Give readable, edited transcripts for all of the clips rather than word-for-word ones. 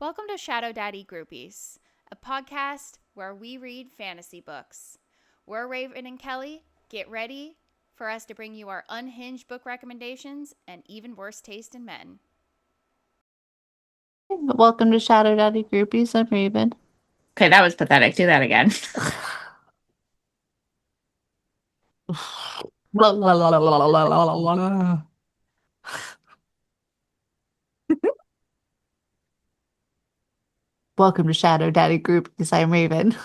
Welcome to Shadow Daddy Groupies, a podcast where we read fantasy books. We're Raven and Kelly. Get ready for us to bring you our unhinged book recommendations and even worse taste in men. Welcome to Shadow Daddy Groupies. I'm Raven. Okay, that was pathetic. Do that again. Welcome to Shadow Daddy Groupies. I'm Raven.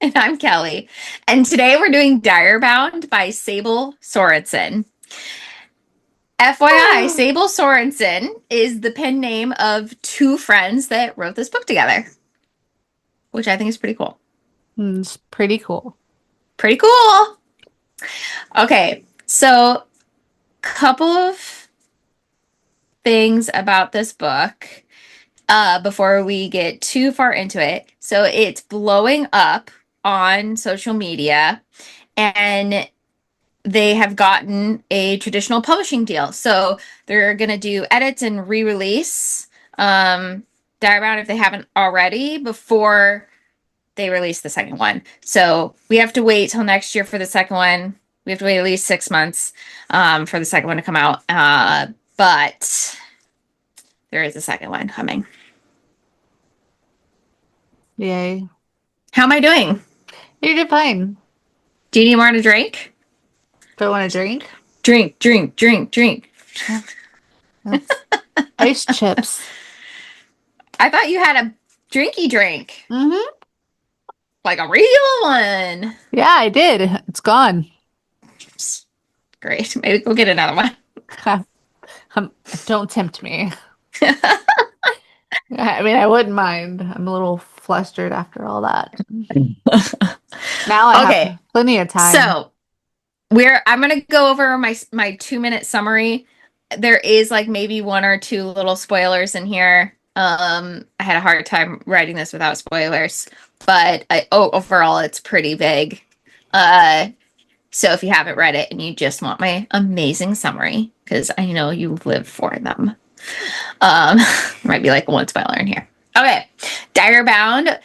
And I'm Kelly. And today we're doing DIREBOUND by Sable Sorensen. FYI, Sable Sorensen is the pen name of two friends that wrote this book together, which I think is pretty cool. It's pretty cool. Pretty cool. Okay, so couple of things about this book before we get too far into it. So it's blowing up on social media, and they have gotten a traditional publishing deal. So they're going to do edits and re-release DIREBOUND if they haven't already before they release the second one. So we have to wait till next year for the second one. We have to wait at least 6 months for the second one to come out. But there is a second one coming. Yay. How am I doing? You're doing fine. Do you need more to drink? Do I want to drink? Drink, drink, drink, drink. That's ice chips. I thought you had a drinky drink. Mm-hmm. Like a real one. Yeah, I did. It's gone. Great. Maybe we'll get another one. Don't tempt me. I mean, I wouldn't mind. I'm a little flustered after all that. Now I have plenty of time. So I'm gonna go over my 2-minute summary. There is like maybe one or two little spoilers in here. I had a hard time writing this without spoilers, but overall it's pretty vague. So if you haven't read it and you just want my amazing summary, because I know you live for them, might be like one spoiler in here. Okay, DIREBOUND.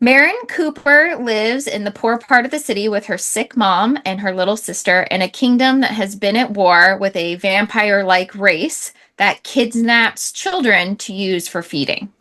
Marin Cooper lives in the poor part of the city with her sick mom and her little sister in a kingdom that has been at war with a vampire-like race that kidnaps children to use for feeding.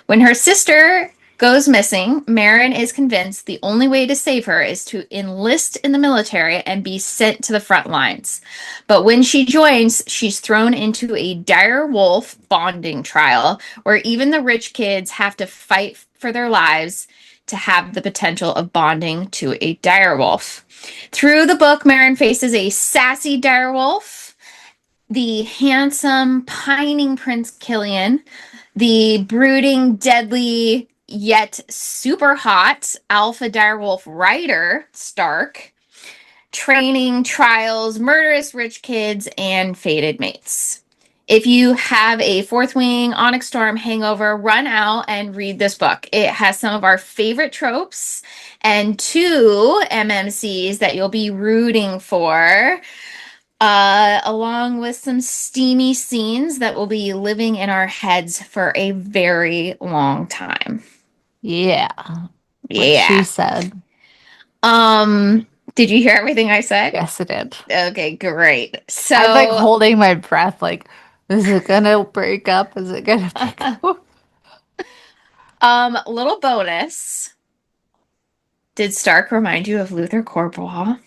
When her sister goes missing, Marin is convinced the only way to save her is to enlist in the military and be sent to the front lines. But when she joins, she's thrown into a dire wolf bonding trial where even the rich kids have to fight for their lives to have the potential of bonding to a dire wolf. Through the book, Marin faces a sassy dire wolf, the handsome, pining Prince Killian, the brooding, deadly, yet super hot alpha direwolf rider, Stark, training, trials, murderous rich kids, and fated mates. If you have a Fourth Wing, Onyx Storm hangover, run out and read this book. It has some of our favorite tropes and 2 MMCs that you'll be rooting for, along with some steamy scenes that will be living in our heads for a very long time. Yeah. Yeah. What she said. Did you hear everything I said? Yes, I did. Okay, great. So I'm like holding my breath, like, is it gonna break up? Is it gonna break up? Little bonus. Did Stark remind you of Luther Cornwall?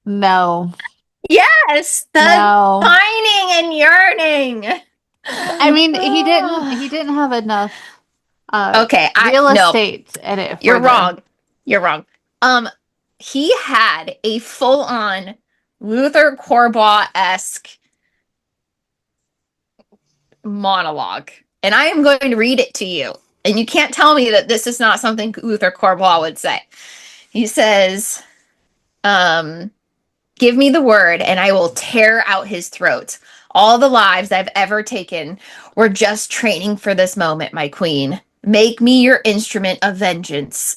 No. Yes, the pining and yearning. I mean, he didn't have enough real estate in it. You're wrong. You're wrong. He had a full-on Luther Cornwall-esque monologue, and I am going to read it to you. And you can't tell me that this is not something Luther Cornwall would say. He says, "Give me the word, and I will tear out his throat. All the lives I've ever taken were just training for this moment, my queen. Make me your instrument of vengeance.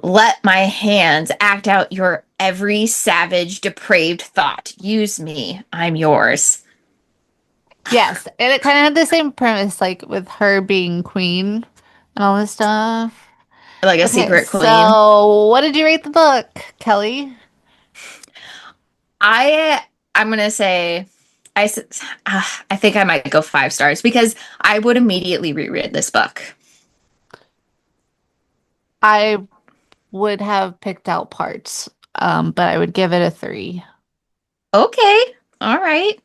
Let my hands act out your every savage, depraved thought. Use me. I'm yours." Yes, and it kind of had the same premise, like with her being queen and all this stuff. Like a Okay, secret queen. so what did you rate the book, Kelly? I I'm gonna say I s- I think I might go 5 stars because I would immediately reread this book. I would have picked out parts, but I would give it a 3. Okay, all right.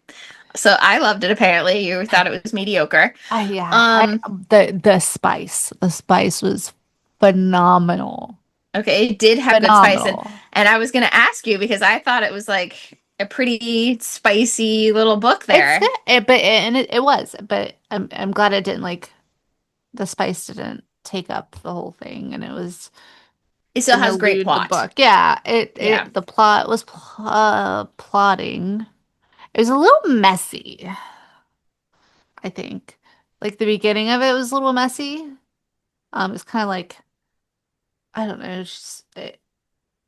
So I loved it. Apparently, you thought it was mediocre. Yeah, Um, the spice was phenomenal, okay, it did have good spice, and phenomenal. I was gonna ask you because I thought it was like a pretty spicy little book It's there. good, it was, but I'm glad it didn't like the spice didn't take up the whole thing, and it was It still didn't has great elude the plot. book. Yeah, Yeah. the plot was plotting. It was a little messy, I think. Like the beginning of it was a little messy. It's kind of like I don't know,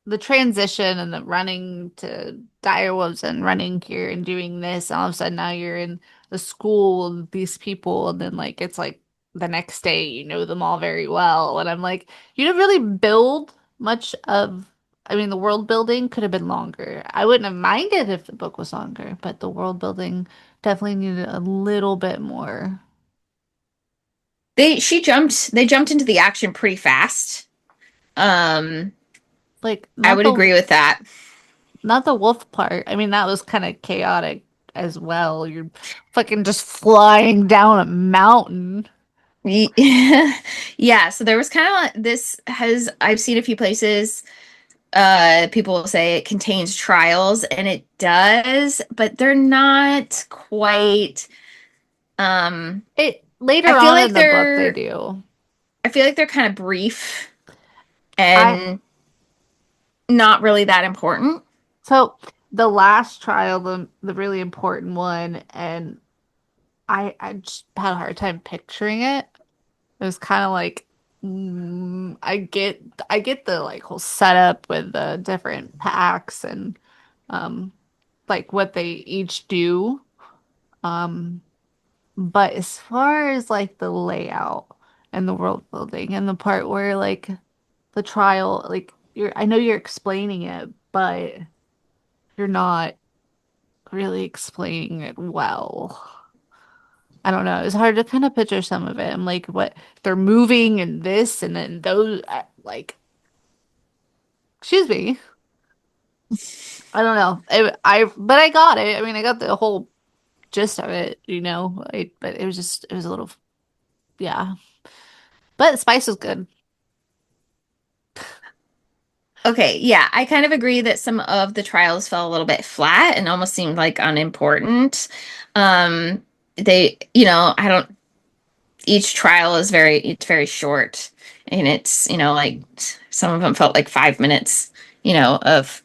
the transition and the running to Direwolves and running here and doing this, and all of a sudden now you're in the school with these people, and then like it's like the next day you know them all very well, and I'm like, you didn't really build much of. I mean, the world building could have been longer. I wouldn't have minded if the book was longer, but the world building definitely needed a little bit more. They jumped into the action pretty fast. Um, Like I would agree with that. not the wolf part. I mean, that was kind of chaotic as well. You're fucking just flying down a mountain. Yeah, so there was kind of like this has I've seen a few places people will say it contains trials and it does, but they're not quite It I later feel on like in the book they they're do. I feel like they're kind of brief I and not really that important. so the last trial, the really important one, and I just had a hard time picturing it. It was kind of like I get the like whole setup with the different packs and um like what they each do. Um But as far as like the layout and the world building and the part where like the trial, like I know you're explaining it, but you're not really explaining it well. I don't know. It's hard to kind of picture some of it. I'm like, what they're moving and this and then those, like, excuse me. I don't know. But I got it. I mean, I got the whole gist of it, you know. But it was just, it was a little, yeah. But the spice was good. Okay, yeah, I kind of agree that some of the trials fell a little bit flat and almost seemed like unimportant. I don't each trial is it's very short and it's, like some of them felt like 5 minutes, of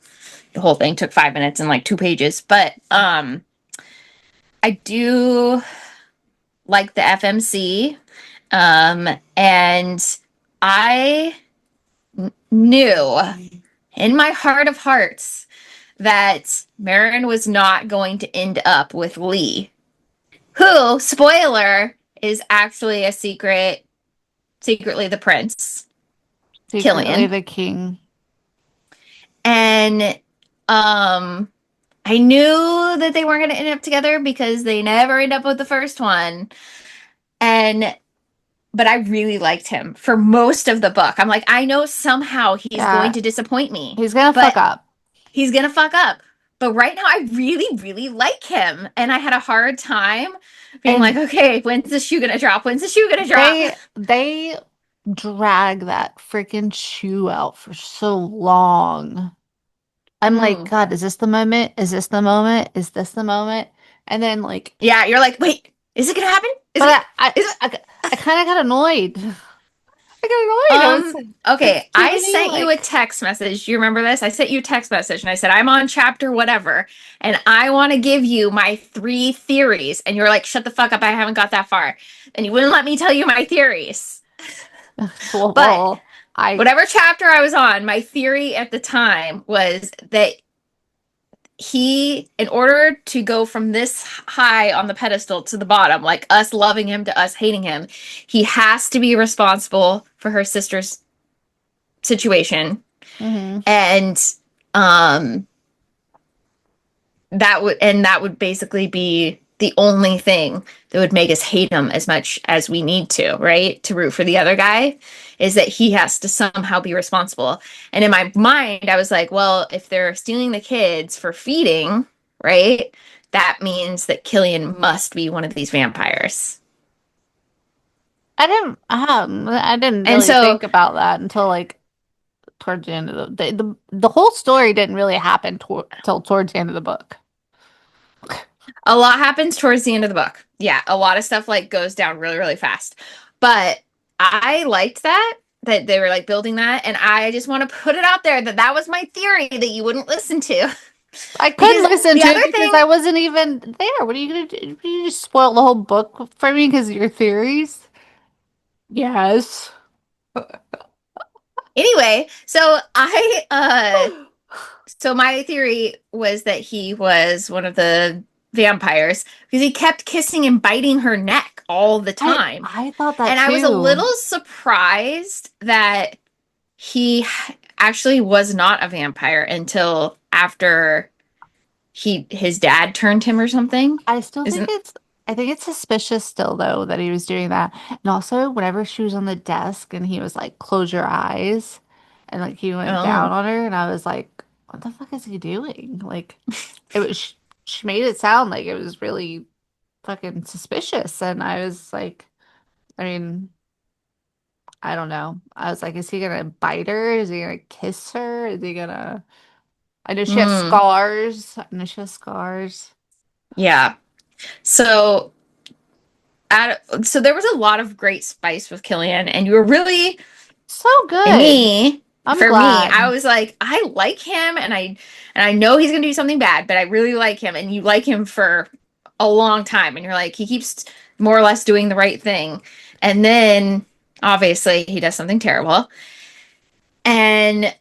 the whole thing took 5 minutes and like 2 pages. But I do like the FMC. And I knew in my heart of hearts that Marin was not going to end up with Lee, who, spoiler, is actually secretly the prince, Secretly Killian. the king. And I knew that they weren't going to end up together because they never end up with the first one. And but I really liked him for most of the book. I'm like, I know somehow he's going Yeah, to disappoint me, he's gonna fuck but up. he's gonna fuck up. But right now, I really, really like him, and I had a hard time being like, And okay, when's the shoe gonna drop? When's the shoe gonna drop? they drag that freaking shoe out for so long. I'm like, Mm. God, is this the moment? Is this the moment? Is this the moment? And then like, Yeah, you're like, wait, is it gonna happen? Is but it? Is it? I kind of got annoyed. I got annoyed. It's Okay, too I many sent you a like, text message. Do you remember this? I sent you a text message and I said, I'm on chapter whatever, and I want to give you my 3 theories. And you're like, shut the fuck up, I haven't got that far. And you wouldn't let me tell you my theories. But well, I whatever chapter I was on, my theory at the time was that in order to go from this high on the pedestal to the bottom, like us loving him to us hating him, he has to be responsible for her sister's situation. Mm-hmm. And um that would basically be the only thing that would make us hate him as much as we need to, right? To root for the other guy, is that he has to somehow be responsible. And in my mind, I was like, well, if they're stealing the kids for feeding, right? That means that Killian must be one of these vampires. I didn't And really so think about that until like towards the end of the whole story didn't really happen till towards the end of the book. a lot happens towards the end of the book. Yeah, a lot of stuff like goes down really, really fast. But I liked that they were like building that, and I just want to put it out there that that was my theory that you wouldn't listen to. I couldn't Because listen the to other it because thing, I wasn't even there. What are you gonna do? You just spoil the whole book for me because of your theories? Yes. anyway, so my theory was that he was one of the vampires because he kept kissing and biting her neck all the time. I thought that And I was a too. little surprised that he actually was not a vampire until after his dad turned him or something. I still think Isn't I think it's suspicious still though that he was doing that. And also whenever she was on the desk and he was like, close your eyes and like he went down oh on her and I was like, what the fuck is he doing? Like it was she made it sound like it was really fucking suspicious and I was like, I mean, I don't know. I was like, is he gonna bite her? Is he gonna kiss her? Is he gonna I know she has mm, scars. I know she has scars. yeah. So so there was a lot of great spice with Killian, and you were really So good. me I'm for me. I glad. was like, I like him, and I know he's gonna do something bad, but I really like him, and you like him for a long time, and you're like, he keeps more or less doing the right thing, and then obviously he does something terrible, and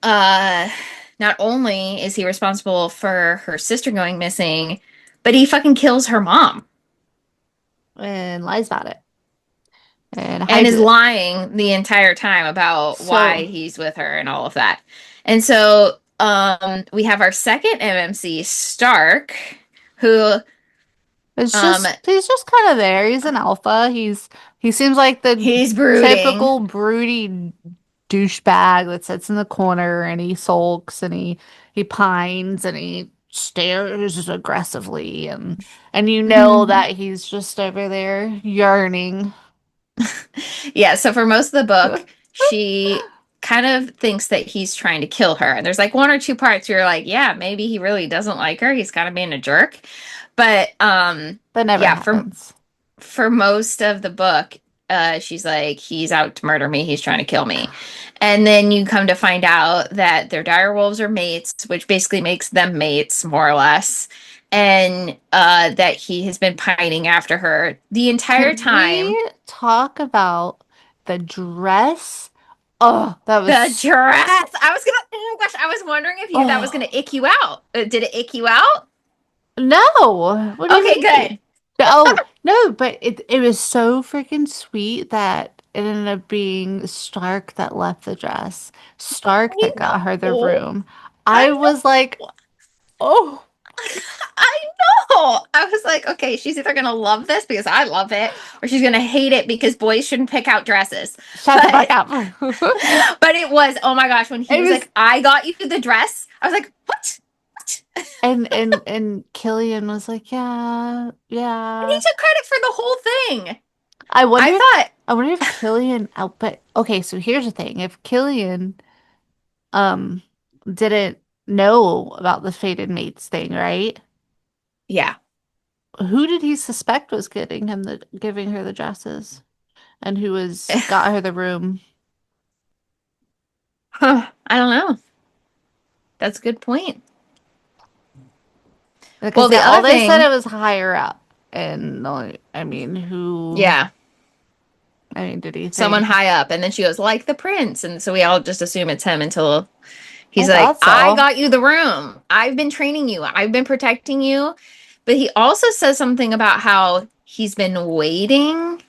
not only is he responsible for her sister going missing, but he fucking kills her mom And lies about it and and hides is it. lying the entire time about why So he's with her and all of that. And so we have our second MMC, Stark, who um he's just kind of there. He's an alpha. He seems like the he's brooding. typical broody douchebag that sits in the corner and he sulks and he pines and he stares aggressively and you know that he's just over there yearning. Yeah, so for most of the book, she kind of thinks that he's trying to kill her. And there's like one or two parts where you're like, yeah, maybe he really doesn't like her. He's kind of being a jerk. But That never yeah, happens. for most of the book, she's like, he's out to murder me. He's trying to kill me. And then you come to find out that their dire wolves are mates, which basically makes them mates, more or less. And that he has been pining after her the entire Can time. we talk about the dress? Oh, that The was dress. Oh my gosh, I was wondering if that was gonna oh ick you out. Did it ick you out? no. What do you Okay, mean? good. Oh no, but it was so freaking sweet that it ended up being Stark that left the dress. Stark I that got her the know. room. I I was like, know. oh, I know. I was like, okay, she's either gonna love this because I love it, or she's gonna hate it because boys shouldn't pick out dresses. shut the fuck But up. but it was, oh my gosh, when he It was was like, I got you the dress, I was like, what? What? and Killian was like, yeah, And he yeah. took credit for the whole thing. I wonder I if thought, I wonder if Killian out but okay, so here's the thing. If Killian um didn't know about the fated mates thing, right? yeah. Who did he suspect was getting him the giving her the dresses? And who was got her the room? I don't know. That's a good point. Because Well, the all other they said thing, it was higher up. And I mean, who yeah, I mean, did he someone think? high up, and then she goes like the prince, and so we all just assume it's him until He's I like, thought I so. got you the room. I've been training you. I've been protecting you. But he also says something about how he's been waiting.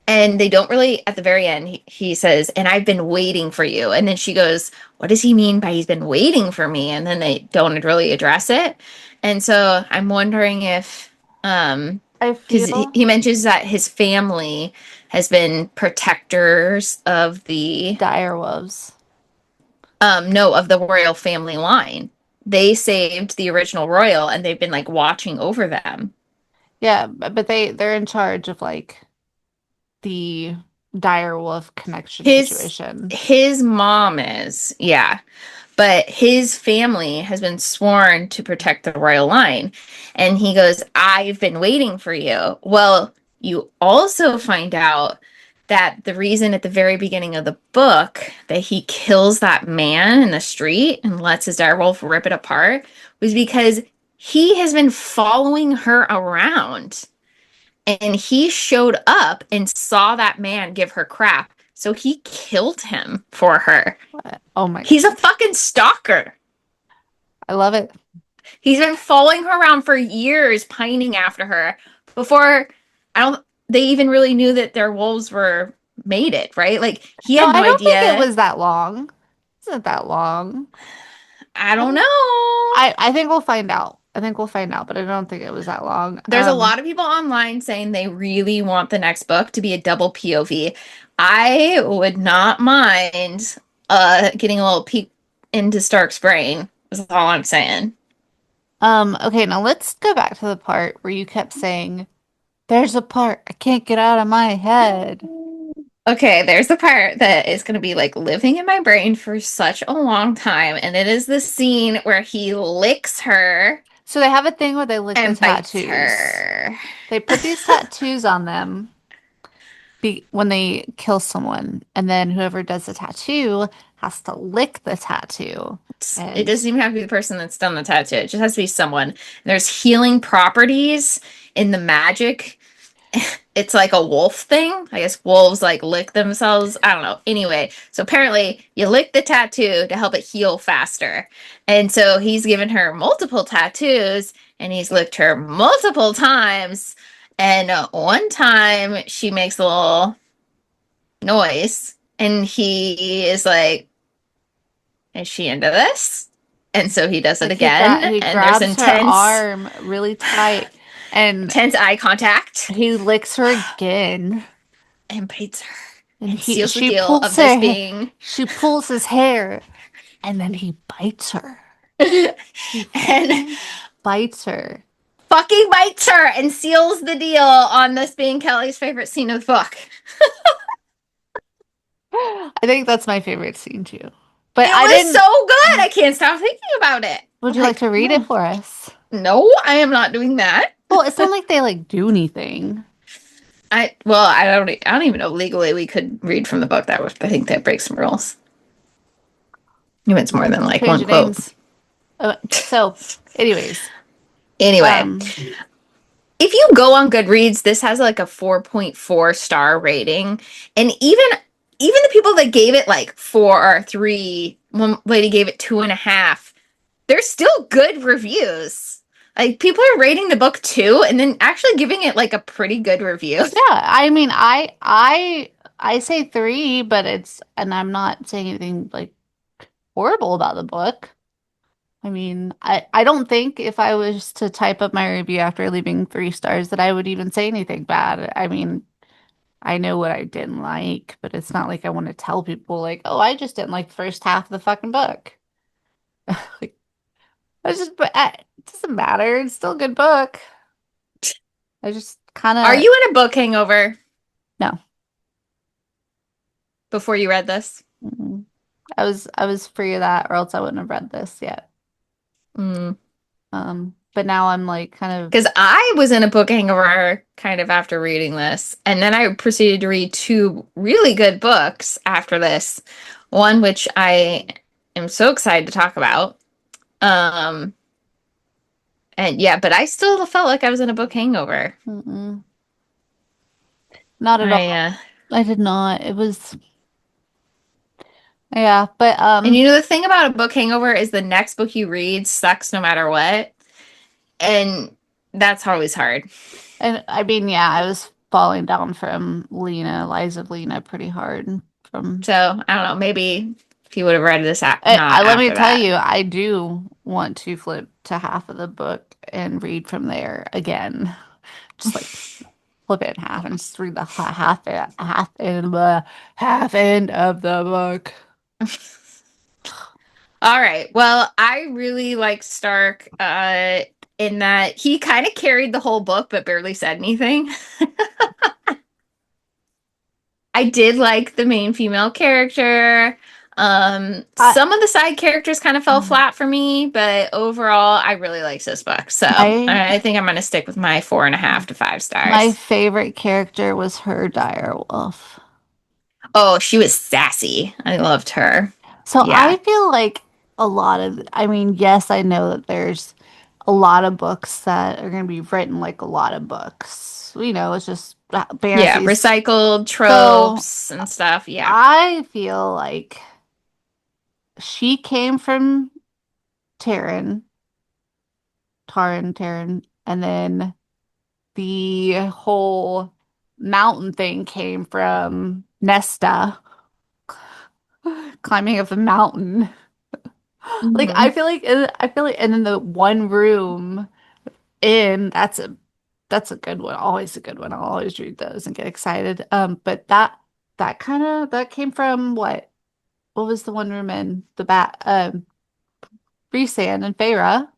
And they don't really, at the very end, he says, and I've been waiting for you. And then she goes, what does he mean by he's been waiting for me? And then they don't really address it. And so I'm wondering if, I because feel he mentions that his family has been protectors of the, dire wolves. no, of the royal family line. They saved the original royal and they've been like watching over them. Yeah, but they're in charge of like the dire wolf connection His situation. his mom is, yeah. But his family has been sworn to protect the royal line. And he goes, I've been waiting for you. Well, you also find out that the reason at the very beginning of the book that he kills that man in the street and lets his direwolf rip it apart was because he has been following her around. And he showed up and saw that man give her crap. So he killed him for her. Oh my He's a God. fucking stalker. I love it. He's been following her around for years, pining after her before I don't they even really knew that their wolves were mated, right? Like he No, had no I don't think it idea. was that long. It wasn't that long. I I don't don't, know. I think we'll find out. I think we'll find out, but I don't think it was that long. There's a lot of people online saying they really want the next book to be a double POV. I would not mind getting a little peek into Stark's brain. Is all I'm saying. Okay, now let's go back to the part where you kept saying, there's a part I can't get out of my head. Okay, there's the part that is going to be like living in my brain for such a long time, and it is the scene where he licks her So they have a thing where they lick the and bites tattoos. her. They put these tattoos on them when they kill someone, and then whoever does the tattoo has to lick the tattoo. It And doesn't even have to be the person that's done the tattoo. It just has to be someone. There's healing properties in the magic. It's like a wolf thing. I guess wolves like lick themselves. I don't know. Anyway, so apparently you lick the tattoo to help it heal faster. And so he's given her multiple tattoos and he's licked her multiple times. And one time she makes a little noise and he is like, is she into this? And so he does it like again. he And there's grabs her arm really tight and intense eye contact he licks her again. and bites her And and seals the she deal pulls of this her being. she pulls his hair and then he bites her. He And bites her. fucking bites her and seals the deal on this being Kelly's favorite scene of the book. I think that's my favorite scene too. But It I was didn't. so good. I can't stop thinking about it. Would I'm you like to read it no, for us? no, I am not doing that. Well, it's not like they like do anything. I don't even know legally we could read from the book. I think that breaks some rules. If it's more than like Change one your quote. names. So, anyways, Anyway, um, if you go on Goodreads, this has like a 4.4 star rating. And even the people that gave it like 4 or 3, one lady gave it 2.5, they're still good reviews. Like people are rating the book 2 and then actually giving it like a pretty good review. yeah. I mean, I say 3, but and I'm not saying anything like horrible about the book. I mean, I don't think if I was to type up my review after leaving 3 stars that I would even say anything bad. I mean, I know what I didn't like, but it's not like I want to tell people like, oh, I just didn't like the first half of the fucking book. Like, but it doesn't matter. It's still a good book. I just kind Are of you in a book hangover no. before you read this? Mm-mm. I was free of that, or else I wouldn't have read this yet. Mm. But now I'm like kind of Because I was in a book hangover kind of after reading this. And then I proceeded to read 2 really good books after this. One which I am so excited to talk about. And yeah, but I still felt like I was in a book hangover. mm-mm. Not at all. I did not. Yeah, but And you know, the thing about a book hangover is the next book you read sucks no matter what. And that's always hard. and I mean, yeah, I was falling down from Lies of Lena pretty hard from So I don't know. Maybe if you would have read this I not let me after tell that. you, I do want to flip to half of the book and read from there again. Just like flip it in half and just read the half end of the book. All right. Well, I really like Stark in that he kind of carried the whole book but barely said anything. I did like the main female character. I Some of the side characters kind of fell flat for me, but overall, I really liked this book. So my I think I'm going to stick with my 4.5 to 5 my stars. favorite character was her dire wolf. Oh, she was sassy. I loved her. So Yeah. I feel like I mean, yes, I know that there's a lot of books that are going to be written like a lot of books. You know, it's just Yeah. fantasies. Recycled So tropes and stuff. Yeah. I feel like she came from Taryn, Taryn, and then the whole mountain thing came from Nesta climbing up a mountain. Like Hmm. I feel like, and then the one room in that's a good one, always a good one. I'll always read those and get excited. But that kind of that came from what was the one room in the bat Rhysand and Feyre.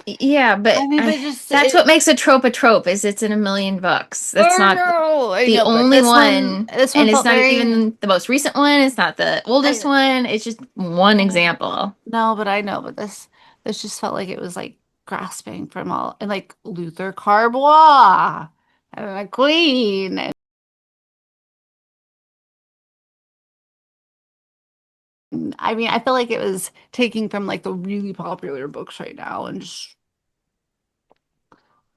Yeah, I but mean, but just that's what makes a trope is it's in a million books. That's oh not no, I the know, but only one, this one and it's felt not very even the most recent one. It's not the oldest I one. It's just one uh, example. no, but I know, but this just felt like it was like grasping from all and like Luther Carbois and a queen. And I mean, I feel like it was taking from like the really popular books right now and just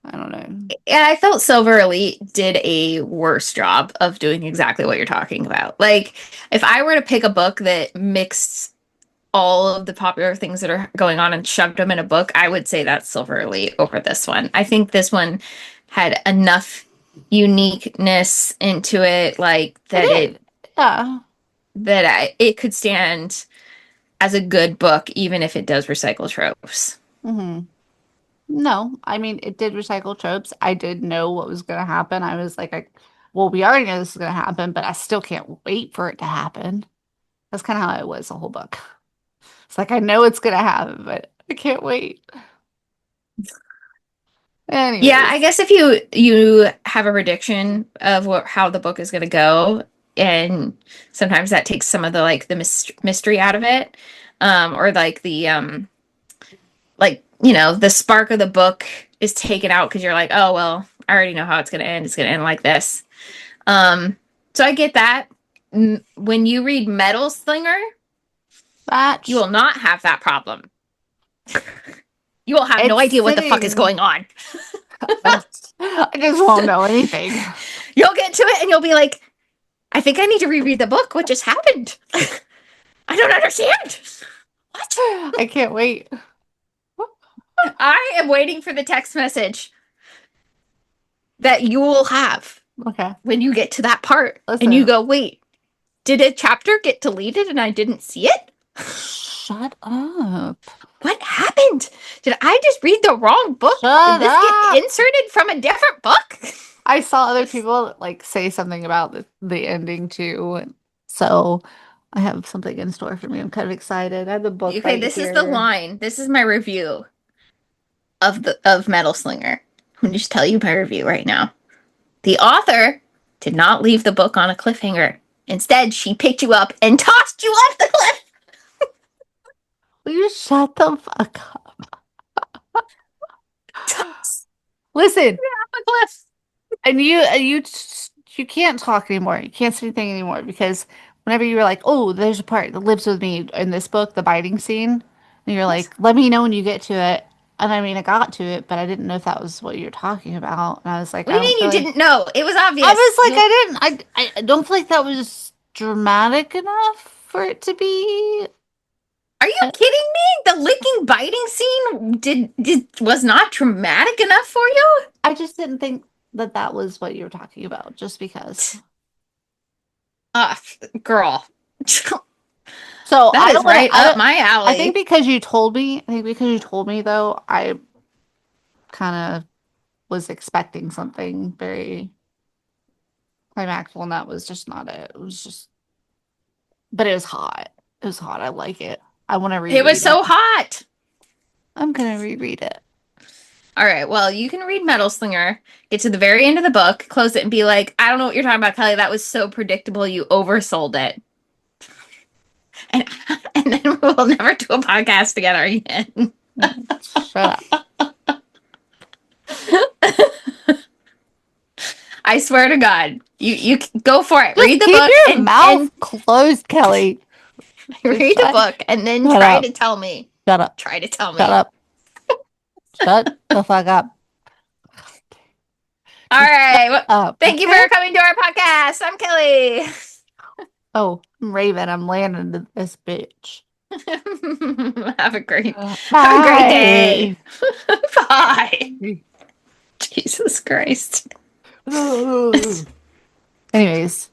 I don't know. And I felt Silver Elite did a worse job of doing exactly what you're talking about. Like, if I were to pick a book that mixed all of the popular things that are going on and shoved them in a book, I would say that's Silver Elite over this one. I think this one had enough uniqueness into it, like It that did. Yeah. it could stand as a good book, even if it does recycle tropes. hmm No, I mean, it did recycle tropes. I did know what was going to happen. I was like, well, we already know this is going to happen, but I still can't wait for it to happen. That's kind of how it was the whole book. It's like, I know it's going to happen, but I can't wait. Yeah, I Anyways, guess if you have a prediction of what how the book is going to go, and sometimes that takes some of the like the mystery out of it, or like the like you know the spark of the book is taken out because you're like, oh well, I already know how it's going to end. It's going to end like this. So I get that. When you read Metal Slinger, you batch. will not have that problem. You will have no It's idea what the fuck is sitting. going on. I just won't know anything. You'll get to it and you'll be like, I think I need to reread the book. What just happened? I don't understand. What? I can't wait. I am waiting for the text message that you will have Okay, when you get to that part and you listen. go, wait, did a chapter get deleted and I didn't see it? Shut up. What happened? Did I just read the wrong book? Did Shut this get up. inserted from a different book? I saw other people like say something about the ending too. So I have something in store for me. I'm kind of excited. I have the book Okay, right this is the here. line. This is my review of Metal Slinger. I'm just tell you my review right now. The author did not leave the book on a cliffhanger. Instead, she picked you up and tossed you off the cliff. Will you shut the fuck up? Tossed Listen, off the cliff. and you can't talk anymore. You can't say anything anymore because whenever you were like, "Oh, there's a part that lives with me in this book, the biting scene," and you're Yes. like, "Let me know when you get to it." And I mean, I got to it, but I didn't know if that was what you're talking about. And I was like, What I do you don't mean feel you like didn't know? It was I obvious. was like, You I don't feel like that was dramatic enough. for it to be. Are you kidding me? The licking, biting scene was not traumatic enough for you? I just didn't think that was what you were talking about, just because. Girl. So That is right up my alley. I think because you told me, though, I kind of was expecting something very climactic, and that was just not it. It was just, but it was hot. It was hot. I like it. I want to reread it. It was so hot. I'm gonna reread it. All right. Well, you can read Metal Slinger, get to the very end of the book, close it, and be like, I don't know what you're talking about, Kelly. That was so predictable. You oversold it. And then we'll never do a podcast together again. Shut up. I swear to God, you go for it. Just read the keep book your mouth closed, Kelly. Read the book and then try to tell me. Shut up. Try to tell me. Shut up. Shut the fuck up. All right. Well, thank you for coming to our podcast. I'm Kelly. Oh, I'm Raven. I'm landing to this bitch. Have a great Bye. day. Bye. Jesus Christ. Anyways.